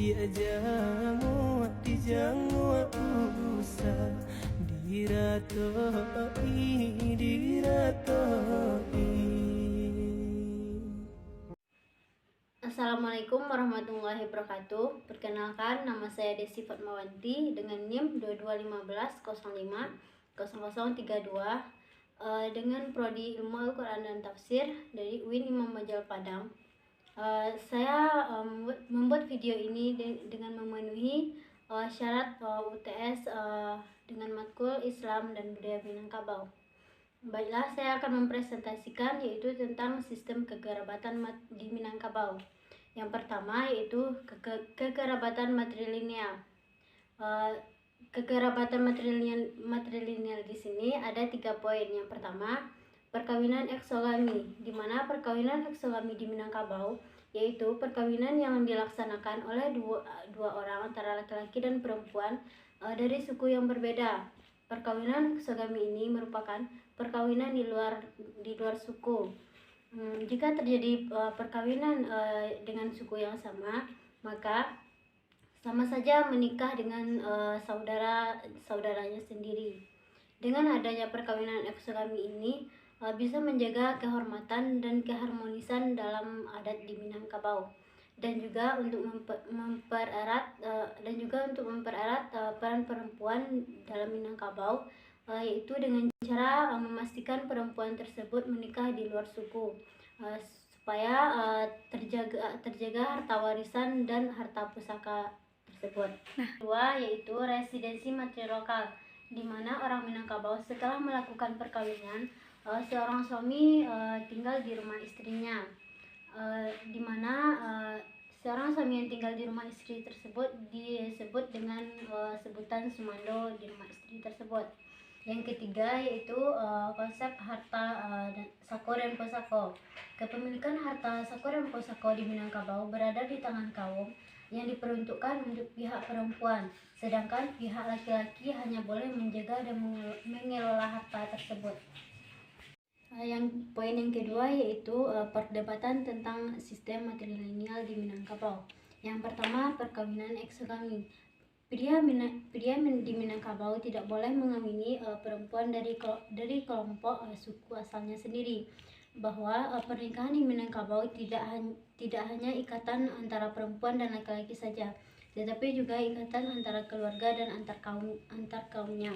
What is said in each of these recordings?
diajamu dijangu usah diratoi. Assalamualaikum warahmatullahi wabarakatuh. Perkenalkan, nama saya Desi Fatmawanti dengan NIM 2215050032 dengan prodi Ilmu Al-Quran dan Tafsir dari UIN Imam Bonjol Padang. Saya membuat video ini dengan memenuhi syarat UTS dengan matkul Islam dan Budaya Minangkabau. Baiklah, saya akan mempresentasikan yaitu tentang sistem kekerabatan di Minangkabau. Yang pertama yaitu kekerabatan matrilineal. Kekerabatan matrilineal di sini ada 3 poin. Yang pertama, perkawinan eksogami, di mana perkawinan eksogami di Minangkabau yaitu perkawinan yang dilaksanakan oleh dua orang antara laki-laki dan perempuan dari suku yang berbeda. Perkawinan eksogami ini merupakan perkawinan di luar suku. Jika terjadi perkawinan dengan suku yang sama, maka sama saja menikah dengan saudaranya sendiri. Dengan adanya perkawinan eksogami ini bisa menjaga kehormatan dan keharmonisan dalam adat di Minangkabau, dan juga untuk mempererat peran perempuan dalam Minangkabau, yaitu dengan cara memastikan perempuan tersebut menikah di luar suku supaya terjaga harta warisan dan harta pusaka tersebut. Kedua yaitu residensi materi lokal, di mana orang Minangkabau setelah melakukan perkawinan, seorang suami tinggal di rumah istrinya, di mana seorang suami yang tinggal di rumah istri tersebut disebut dengan sebutan sumando di rumah istri tersebut. Yang ketiga yaitu konsep harta sako dan posako. Kepemilikan harta sako dan posako di Minangkabau berada di tangan kaum yang diperuntukkan untuk pihak perempuan, sedangkan pihak laki-laki hanya boleh menjaga dan mengelola harta tersebut. Poin yang kedua yaitu perdebatan tentang sistem matrilineal di Minangkabau. Yang pertama, perkawinan eksogami. Pria di Minangkabau tidak boleh mengawini perempuan dari kelompok suku asalnya sendiri. Bahwa pernikahan di Minangkabau tidak hanya ikatan antara perempuan dan laki-laki saja, tetapi juga ikatan antara keluarga dan antar kaumnya.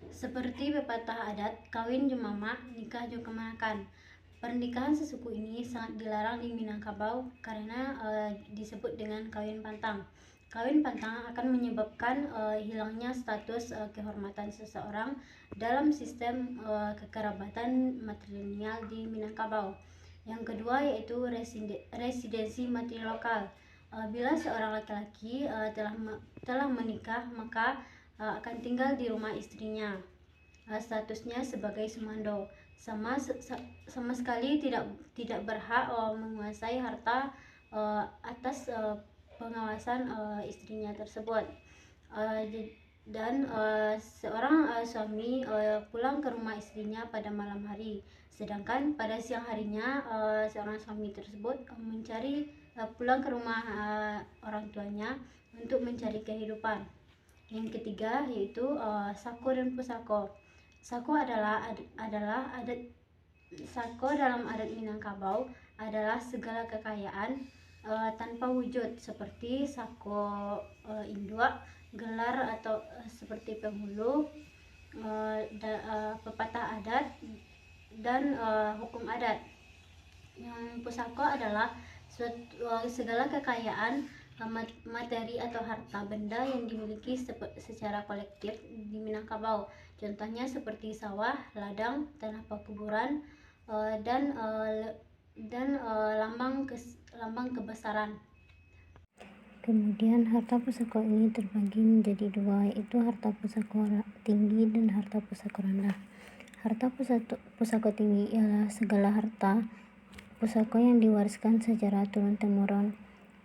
Seperti pepatah adat, kawin jemama, nikah jo kemanakan. Pernikahan sesuku ini sangat dilarang di Minangkabau karena disebut dengan kawin pantang. Kawin pantang akan menyebabkan hilangnya status kehormatan seseorang dalam sistem kekerabatan matrilineal di Minangkabau. Yang kedua yaitu residensi materi lokal. Bila seorang laki-laki telah menikah, maka akan tinggal di rumah istrinya. Statusnya sebagai sumando, sama sekali tidak berhak menguasai harta atas pengawasan istrinya tersebut. Dan seorang suami pulang ke rumah istrinya pada malam hari, sedangkan pada siang harinya seorang suami tersebut pulang ke rumah orang tuanya untuk mencari kehidupan. Yang ketiga yaitu sako dan pusako. Sako dalam adat Minangkabau adalah segala kekayaan tanpa wujud, seperti sako induk, gelar atau seperti penghulu, pepatah adat, dan hukum adat. Yang pusako adalah segala kekayaan materi atau harta benda yang dimiliki secara kolektif di Minangkabau. Contohnya seperti sawah, ladang, tanah pekuburan, dan lambang kebesaran. Kemudian harta pusako ini terbagi menjadi 2, yaitu harta pusako tinggi dan harta pusako rendah. Harta pusako tinggi ialah segala harta pusako yang diwariskan secara turun-temurun.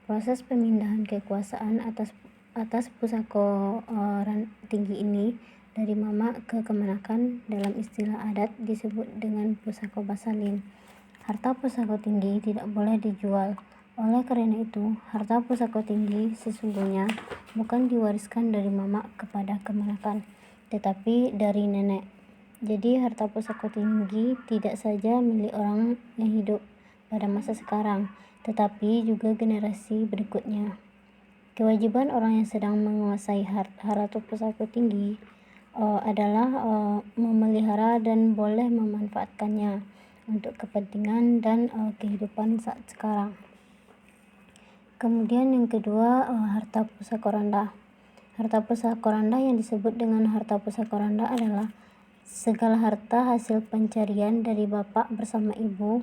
Proses pemindahan kekuasaan atas pusako tinggi ini dari mama ke kemanakan dalam istilah adat disebut dengan pusako basalin. Harta pusako tinggi tidak boleh dijual, Oleh karena itu, harta pusaka tinggi sesungguhnya bukan diwariskan dari mama kepada keponakan, tetapi dari nenek. Jadi harta pusaka tinggi tidak saja milik orang yang hidup pada masa sekarang, tetapi juga generasi berikutnya. Kewajiban orang yang sedang menguasai harta pusaka tinggi adalah memelihara dan boleh memanfaatkannya untuk kepentingan dan kehidupan saat sekarang. Kemudian yang kedua, harta pusaka rendah. Harta pusaka rendah yang disebut dengan harta pusaka rendah adalah segala harta hasil pencarian dari bapak bersama ibu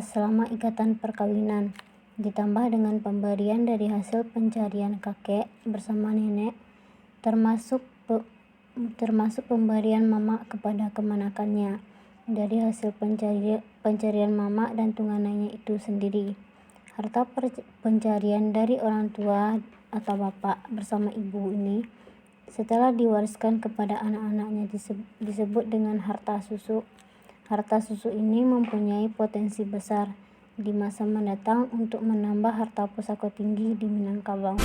selama ikatan perkawinan, ditambah dengan pemberian dari hasil pencarian kakek bersama nenek, termasuk pemberian mama kepada keponakannya dari hasil pencarian mama dan tunggangannya itu sendiri. Harta pencarian dari orang tua atau bapak bersama ibu ini setelah diwariskan kepada anak-anaknya disebut dengan harta susu. Harta susu ini mempunyai potensi besar di masa mendatang untuk menambah harta pusaka tinggi di Minangkabau.